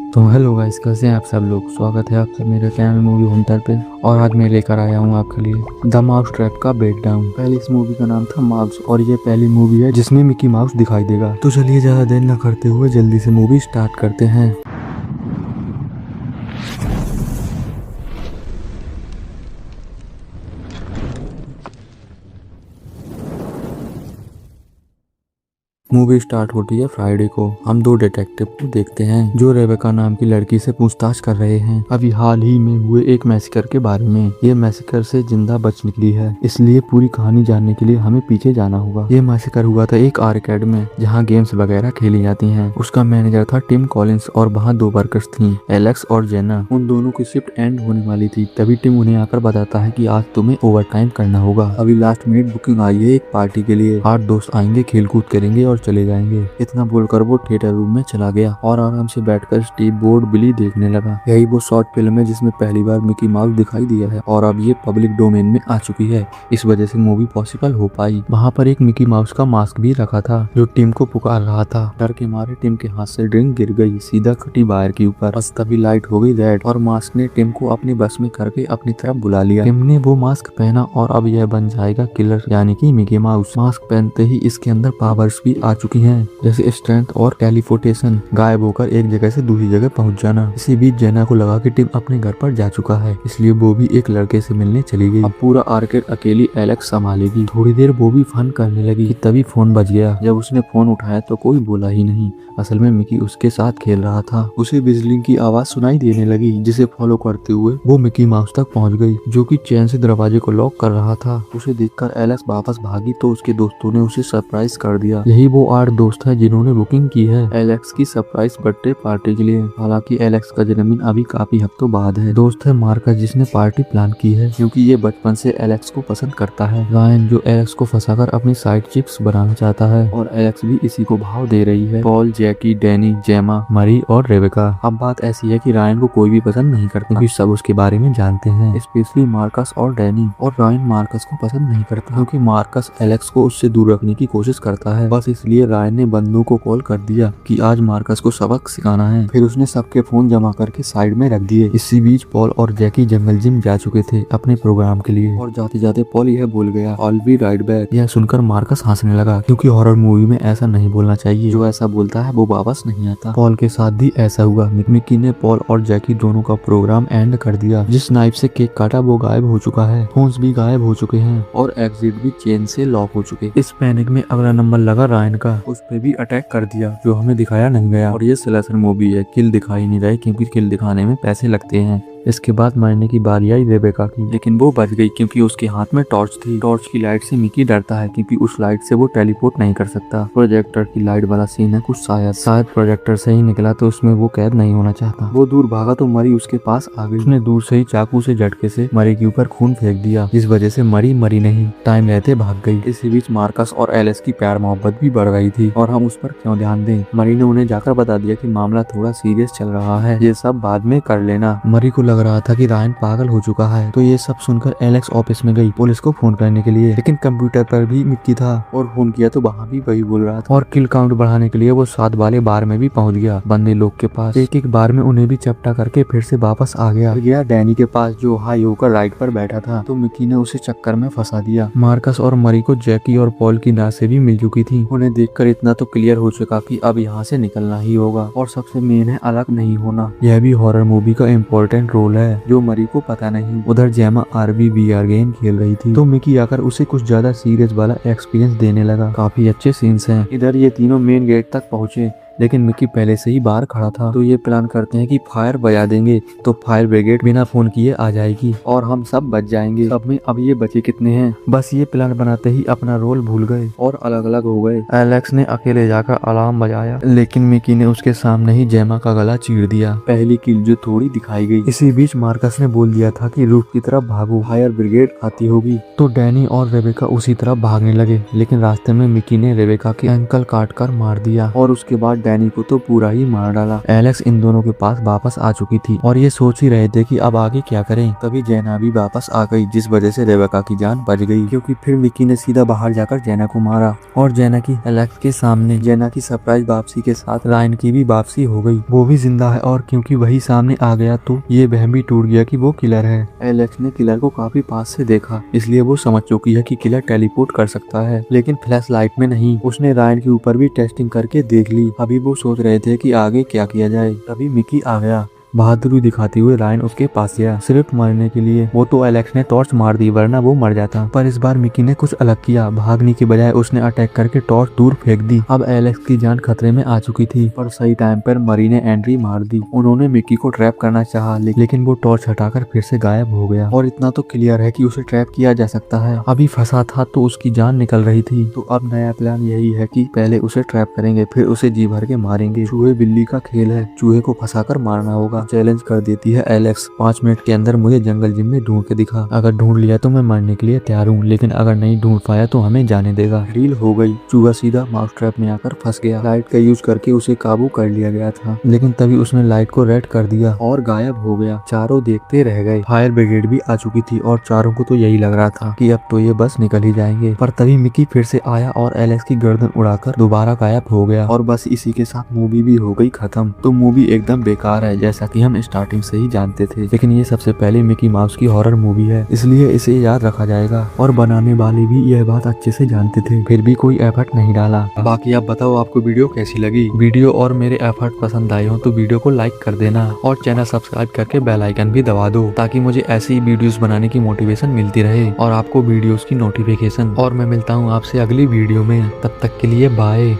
तो hello guys, कैसे हैं आप सब लोग। स्वागत है आपका मेरे चैनल मूवी हंटर पे। और आज मैं लेकर आया हूँ आपके लिए द माउस ट्रैप का ब्रेक डाउन। पहले इस मूवी का नाम था माउस और ये पहली मूवी है जिसमें मिकी माउस दिखाई देगा। तो चलिए ज्यादा देर न करते हुए जल्दी से मूवी स्टार्ट करते हैं। मूवी स्टार्ट होती है फ्राइडे को। हम दो डिटेक्टिव को देखते हैं जो रेबेका नाम की लड़की से पूछताछ कर रहे हैं अभी हाल ही में हुए एक मैसेकर के बारे में। ये मैसेकर से जिंदा बच निकली है, इसलिए पूरी कहानी जानने के लिए हमें पीछे जाना होगा। ये मैसेकर हुआ था एक आर्केड में जहाँ गेम्स वगैरह खेली जाती हैं। उसका मैनेजर था टिम कॉलिंस और वहाँ दो वर्कर्स थी, एलेक्स और जेना। उन दोनों की शिफ्ट एंड होने वाली थी, तभी टिम उन्हें आकर बताता है कि आज तुम्हें ओवर टाइम करना होगा। अभी लास्ट मिनट बुकिंग आई है एक पार्टी के लिए, 8 दोस्त आएंगे, खेल कूद करेंगे और चले जाएंगे। इतना बोलकर वो थिएटर रूम में चला गया और आराम से बैठकर स्टीव बोर्ड बिली देखने लगा। यही वो शॉर्ट फिल्म है जिसमें पहली बार मिकी माउस दिखाई दिया है और अब ये पब्लिक डोमेन में आ चुकी है। इस वजह से मूवी पॉसिबल हो पाई। वहाँ पर एक मिकी माउस का मास्क भी रखा था जो टिम को पुकार रहा था। डर के मारे टिम के हाथ से ड्रिंक गिर गई सीधा खटी वायर के ऊपर। बस तभी लाइट हो गई रेड और मास्क ने टिम को अपनी बस में करके अपनी तरफ बुला लिया। टिम ने वो मास्क पहना और अब यह बन जाएगा किलर यानी कि मिकी माउस। मास्क पहनते ही इसके अंदर पावर्स भी आ चुकी हैं, जैसे स्ट्रेंथ और टेलीपोर्टेशन, गायब होकर एक जगह से दूसरी जगह पहुंच जाना। इसी बीच जेना को लगा कि टिम अपने घर पर जा चुका है, इसलिए वो भी एक लड़के से मिलने चली गई। अब पूरा आर्केड अकेली एलेक्स संभालेगी। थोड़ी देर वो भी फन करने लगी कि तभी फोन बज गया। जब उसने फोन उठाया तो कोई बोला ही नहीं। असल में मिकी उसके साथ खेल रहा था। उसे बिजली की आवाज सुनाई देने लगी, जिसे फॉलो करते हुए वो मिकी माउस तक पहुंच गई, जो कि चैन से दरवाजे को लॉक कर रहा था। उसे देखकर एलेक्स वापस भागी तो उसके दोस्तों ने उसे सरप्राइज कर दिया। यही वो 8 दोस्त है जिन्होंने बुकिंग की है एलेक्स की सरप्राइज बर्थडे पार्टी के लिए। हालांकि एलेक्स का जन्मदिन अभी काफी हफ्तों बाद है। दोस्त है मार्कस जिसने पार्टी प्लान की है, क्योंकि ये बचपन से एलेक्स को पसंद करता है। रायन जो एलेक्स को फंसाकर अपनी साइड चिक्स बनाना चाहता है और एलेक्स भी इसी को भाव दे रही है। पॉल, जैकी, डैनी, जेमा, मरी और रेबेका। अब बात ऐसी है कि रायन को कोई भी पसंद नहीं करता क्योंकि सब उसके बारे में जानते हैं, स्पेशली मार्कस और डैनी। और रायन मार्कस को पसंद नहीं करता क्योंकि मार्कस एलेक्स को उससे दूर रखने की कोशिश करता है। बस इसलिए रायन ने बंदूक को कॉल कर दिया कि आज मार्कस को सबक सिखाना है। फिर उसने सबके फोन जमा करके साइड में रख दिए। इसी बीच पॉल और जैकी जंगल जिम जा चुके थे अपने प्रोग्राम के लिए और जाते जाते पॉल यह बोल गया, ऑल बी राइट बैक। यह सुनकर मार्कस हंसने लगा क्योंकि हॉरर मूवी में ऐसा नहीं बोलना चाहिए, जो ऐसा बोलता है वो वापस नहीं आता। पॉल के साथ भी ऐसा हुआ। मिकी ने पॉल और जैकी दोनों का प्रोग्राम एंड कर दिया। जिस नाइफ से केक काटा वो गायब हो चुका है, फोन्स भी गायब हो चुके हैं और एग्जिट भी चेन से लॉक हो चुके। इस पैनिक में अगला नंबर लगा रायन का, उस पे भी अटैक कर दिया जो हमें दिखाया नहीं गया। और ये स्लेशर मूवी है, किल दिखाई नहीं रहे क्योंकि किल दिखाने में पैसे लगते हैं। इसके बाद मारने की बारी आई रेबेका की, लेकिन वो बच गई क्योंकि उसके हाथ में टॉर्च थी। टॉर्च की लाइट से मिकी डरता है क्योंकि उस लाइट से वो टेलीपोर्ट नहीं कर सकता। प्रोजेक्टर की लाइट वाला सीन है कुछ, शायद प्रोजेक्टर से ही निकला तो उसमें वो कैद नहीं होना चाहता। वो दूर भागा तो मरी उसके पास आ गई। उसने दूर से ही चाकू से झटके से मरी के ऊपर खून फेंक दिया, जिस वजह से मरी नहीं, टाइम रहते भाग गई। इसी बीच मार्कस और एलेक्स की प्यार मोहब्बत भी बढ़ गई थी और हम उस पर क्यों ध्यान दें। मरी ने उन्हें जाकर बता दिया कि मामला थोड़ा सीरियस चल रहा है, ये सब बाद में कर लेना। मरी को लग रहा था कि रायन पागल हो चुका है, तो ये सब सुनकर एलेक्स ऑफिस में गई पुलिस को फोन करने के लिए। लेकिन कंप्यूटर पर भी मिक्की था और फोन किया तो वहाँ भी वही बोल रहा था। और किल काउंट बढ़ाने के लिए वो 7 वाले बार में भी पहुंच गया बंदे लोग के पास। एक बार में उन्हें भी चपटा करके फिर से वापस आ गया डैनी के पास जो हाई होकर राइट पर बैठा था, तो मिक्की ने उसे चक्कर में फंसा दिया। मार्कस और मरी को जैकी और पॉल की नासें भी मिल चुकी थी। उन्हें देखकर इतना तो क्लियर हो चुका कि अब यहाँ से निकलना ही होगा और सबसे मेन है अलग नहीं होना। यह भी हॉरर मूवी का इम्पोर्टेंट रोल है जो मरी को पता नहीं। उधर जेमा RBVR गेम खेल रही थी तो मिकी आकर उसे कुछ ज्यादा सीरियस वाला एक्सपीरियंस देने लगा। काफी अच्छे सीन्स हैं। इधर ये तीनों मेन गेट तक पहुँचे लेकिन मिकी पहले से ही बाहर खड़ा था, तो ये प्लान करते हैं कि फायर बजा देंगे तो फायर ब्रिगेड बिना फोन किए आ जाएगी और हम सब बच जाएंगे। सब में अब ये बचे कितने हैं। बस ये प्लान बनाते ही अपना रोल भूल गए और अलग अलग हो गए। एलेक्स ने अकेले जाकर अलार्म बजाया लेकिन मिकी ने उसके सामने ही जेमा का गला चीर दिया। पहली किल जो थोड़ी दिखाई गई। इसी बीच मार्कस ने बोल दिया था कि रूफ की तरफ भागो, फायर ब्रिगेड आती होगी। तो डैनी और रेबेका उसी तरफ भागने लगे लेकिन रास्ते में मिकी ने रेबेका के एंकल काट कर मार दिया और उसके बाद डैनी को तो पूरा ही मार डाला। एलेक्स इन दोनों के पास वापस आ चुकी थी और ये सोच ही रहे थे कि अब आगे क्या करें। तभी जेना भी वापस आ गई, जिस वजह से रेबेका की जान बच गई, क्योंकि फिर मिकी ने सीधा बाहर जाकर जेना को मारा और जेना की एलेक्स के सामने जेना की सरप्राइज वापसी के साथ रायन की भी वापसी हो गई। वो भी जिंदा है और क्योंकि वही सामने आ गया तो ये वहम भी टूट गया कि वो किलर है। एलेक्स ने किलर को काफी पास से देखा, इसलिए वो समझ चुकी है कि किलर टेलीपोर्ट कर सकता है, लेकिन फ्लैश लाइट में नहीं। उसने रायन के ऊपर भी टेस्टिंग करके देख ली। अभी वो सोच रहे थे कि आगे क्या किया जाए। तभी मिकी आ गया। बहादुरी दिखाते हुए रायन उसके पास गया, सिर्फ मरने के लिए। वो तो एलेक्स ने टॉर्च मार दी, वरना वो मर जाता। पर इस बार मिकी ने कुछ अलग किया। भागने के बजाय उसने अटैक करके टॉर्च दूर फेंक दी। अब एलेक्स की जान खतरे में आ चुकी थी, पर सही टाइम पर मरी ने एंट्री मार दी। उन्होंने मिकी को ट्रैप करना चाहा, लेकिन वो टॉर्च हटाकर फिर से गायब हो गया। और इतना तो क्लियर है कि उसे ट्रैप किया जा सकता है। अभी फंसा था तो उसकी जान निकल रही थी। तो अब नया प्लान यही है कि पहले उसे ट्रैप करेंगे, फिर उसे जी भर के मारेंगे। चूहे बिल्ली का खेल है, चूहे को फंसाकर मारना होगा। चैलेंज कर देती है एलेक्स, 5 मिनट के अंदर मुझे जंगल जिम में ढूंढ के दिखा। अगर ढूंढ लिया तो मैं मरने के लिए तैयार हूँ, लेकिन अगर नहीं ढूंढ पाया तो हमें जाने देगा। डील हो गई। चूहा सीधा माउस ट्रैप में आकर फंस गया। लाइट का यूज करके उसे काबू कर लिया गया था, लेकिन तभी उसने लाइट को रेड कर दिया और गायब हो गया। चारों देखते रह गए। फायर ब्रिगेड भी आ चुकी थी और चारों को तो यही लग रहा था कि अब तो ये बस निकल ही जाएंगे। पर तभी मिकी फिर से आया और एलेक्स की गर्दन उड़ाकर दोबारा गायब हो गया। और बस इसी के साथ मूवी भी हो गई खत्म। तो मूवी एकदम बेकार है, जैसा कि हम स्टार्टिंग से ही जानते थे, लेकिन ये सबसे पहले मिकी माउस की हॉरर मूवी है, इसलिए इसे याद रखा जाएगा। और बनाने वाले भी यह बात अच्छे से जानते थे, फिर भी कोई एफर्ट नहीं डाला। बाकी आप बताओ आपको वीडियो कैसी लगी। वीडियो और मेरे एफर्ट पसंद आए हो तो वीडियो को लाइक कर देना और चैनल सब्सक्राइब करके बेल आइकन भी दबा दो, ताकि मुझे ऐसी वीडियोस बनाने की मोटिवेशन मिलती रहे और आपको वीडियोस की नोटिफिकेशन। और मैं मिलता हूँ आपसे अगली वीडियो में, तब तक के लिए बाय।